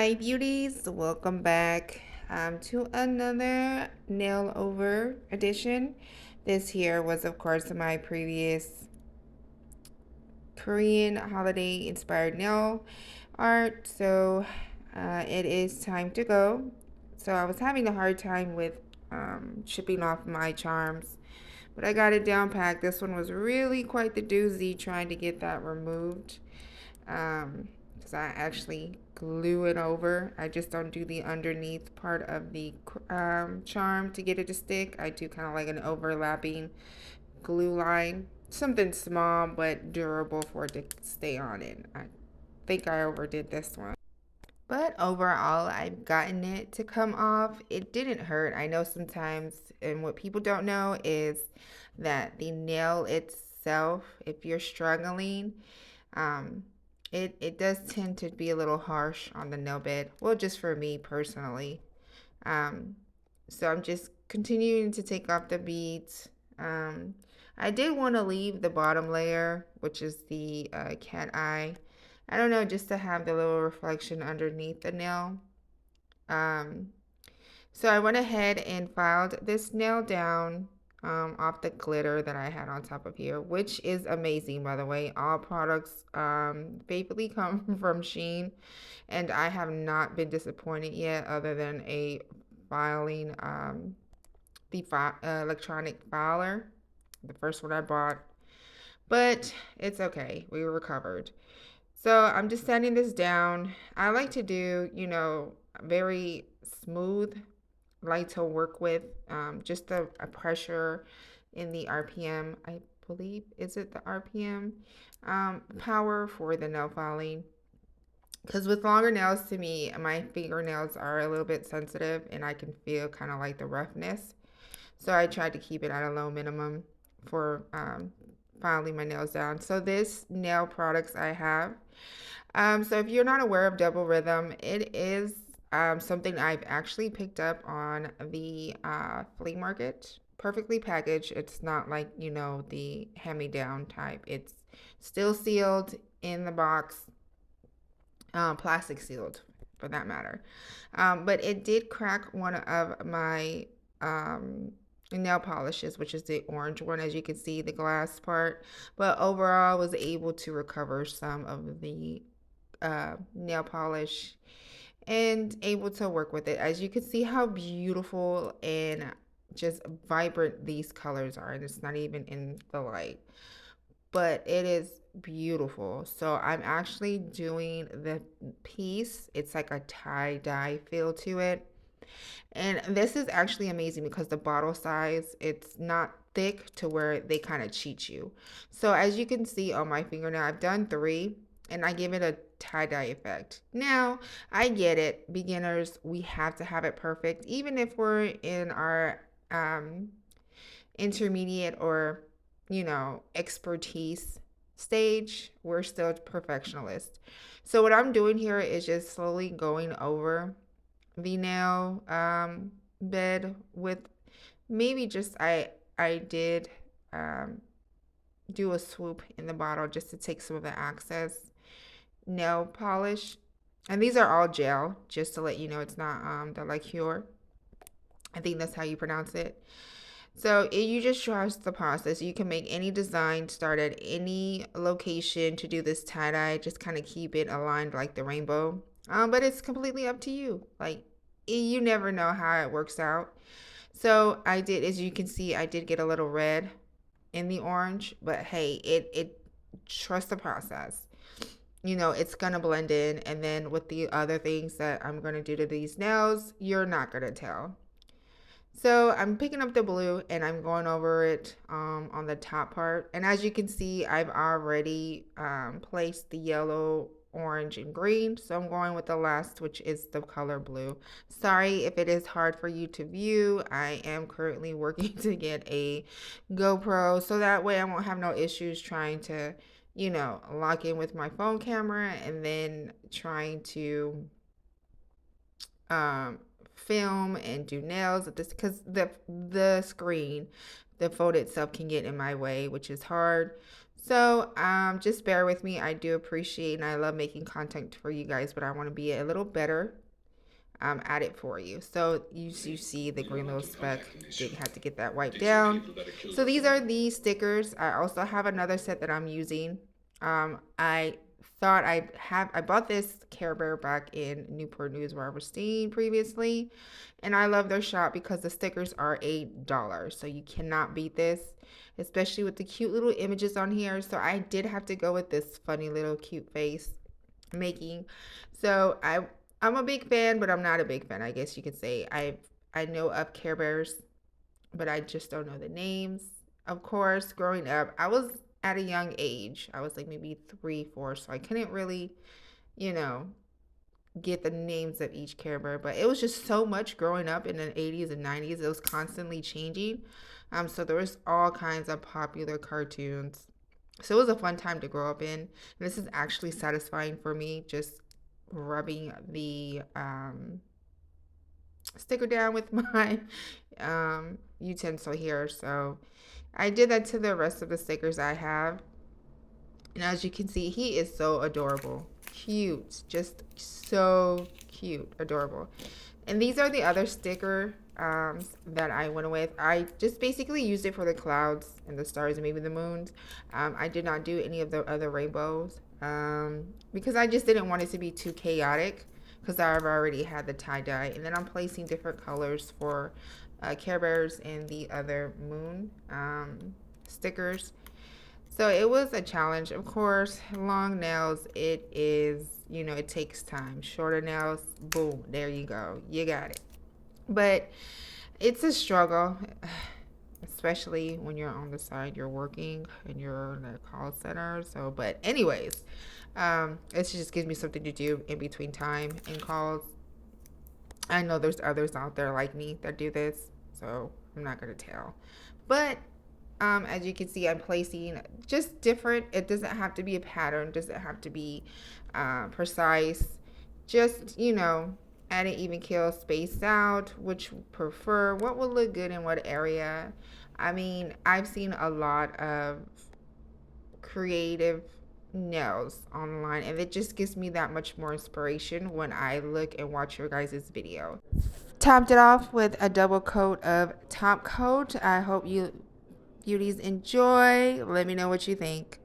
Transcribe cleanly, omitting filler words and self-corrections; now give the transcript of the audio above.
Hi beauties, welcome back to another nail over edition. This here was of course my previous Korean holiday inspired nail art. So it is time to go. So I was having a hard time with shipping off my charms, but I got it down packed. This one was really quite the doozy trying to get that removed. Because I actually glue it over. I just don't do the underneath part of the charm to get it to stick. I do kind of like an overlapping glue line. Something small but durable for it to stay on it. I think I overdid this one. But overall, I've gotten it to come off. It didn't hurt. I know sometimes, and what people don't know is that the nail itself, if you're struggling, um, it does tend to be a little harsh on the nail bed. Well, just for me personally. Um, so I'm just continuing to take off the beads. Um, I did want to leave the bottom layer, which is the cat eye. I don't know, just to have the little reflection underneath the nail. Um, so I went ahead and filed this nail down off the glitter that I had on top of here, which is amazing, by the way. All products faithfully come from Shein, and I have not been disappointed yet, other than a filing, electronic filer, the first one I bought. But it's okay, we recovered. So I'm just sanding this down. I like to do, very smooth, like to work with just a pressure in the RPM. I believe, is it the RPM power for the nail filing? Because with longer nails, to me, my fingernails are a little bit sensitive and I can feel kind of like the roughness. So I tried to keep it at a low minimum for filing my nails down. So this nail products I have. So if you're not aware of Double Rhythm, it is something I've actually picked up on the flea market. Perfectly packaged. It's not like, the hand-me-down type. It's still sealed in the box, plastic sealed for that matter. But it did crack one of my nail polishes, which is the orange one, as you can see, the glass part. But overall, I was able to recover some of the nail polish and able to work with it. As you can see how beautiful and just vibrant these colors are, and it's not even in the light, but it is beautiful. So I'm actually doing the piece. It's like a tie-dye feel to it. And this is actually amazing because the bottle size, it's not thick to where they kind of cheat you. So as you can see on my fingernail, I've done three and I give it a tie-dye effect. Now, I get it. Beginners, we have to have it perfect. Even if we're in our intermediate or, expertise stage, we're still perfectionist. So what I'm doing here is just slowly going over the nail bed with maybe just I did um, do a swoop in the bottle just to take some of the excess nail polish. And these are all gel, just to let you know it's not the liqueur. I think that's how you pronounce it. So you just trust the process. You can make any design, start at any location to do this tie-dye. Just kind of keep it aligned like the rainbow. But it's completely up to you. Like, you never know how it works out. So I did, as you can see, I did get a little red in the orange. But hey, it trust the process. It's gonna blend in. And then with the other things that I'm gonna do to these nails, you're not gonna tell. So I'm picking up the blue and I'm going over it on the top part. And as you can see, I've already placed the yellow, orange, and green. So I'm going with the last, which is the color blue. Sorry if it is hard for you to view. I am currently working to get a GoPro so that way I won't have no issues trying to, lock in with my phone camera and then trying to um, film and do nails at this because the screen, the phone itself can get in my way, which is hard. So just bear with me. I do appreciate and I love making content for you guys, but I want to be a little better at it for you. So you see the green little speck. Did have to get that wiped down. So these are the stickers. I also have another set that I'm using. I thought I bought this Care Bear back in Newport News where I was staying previously, and I love their shop because the stickers are $8, so you cannot beat this, especially with the cute little images on here. So I did have to go with this funny little cute face making. So I'm a big fan, but I'm not a big fan, I guess you could say. I know of Care Bears, but I just don't know the names. Of course, growing up, I was at a young age. I was like maybe 3, 4, so I couldn't really, you know, get the names of each Care Bear. But it was just so much growing up in the 80s and 90s. It was constantly changing. So there was all kinds of popular cartoons. So it was a fun time to grow up in. And this is actually satisfying for me, just rubbing the sticker down with my utensil here. So I did that to the rest of the stickers I have. And as you can see, he is so adorable. Cute. Just so cute. Adorable. And these are the other sticker that I went with. I just basically used it for the clouds and the stars and maybe the moons. I did not do any of the other rainbows because I just didn't want it to be too chaotic because I've already had the tie-dye. And then I'm placing different colors for Care Bears and the other moon stickers. So it was a challenge. Of course, long nails, it is, it takes time. Shorter nails, boom, there you go. You got it. But it's a struggle, especially when you're on the side, you're working and you're in a call center. So, but anyways, it just gives me something to do in between time and calls. I know there's others out there like me that do this, so I'm not going to tell. But as you can see, I'm placing just different. It doesn't have to be a pattern, doesn't have to be precise. Just, add an even kill, spaced out, which prefer, what will look good in what area. I mean, I've seen a lot of creative nails online, and it just gives me that much more inspiration when I look and watch your guys' video. Topped it off with a double coat of top coat. I hope you beauties enjoy. Let me know what you think.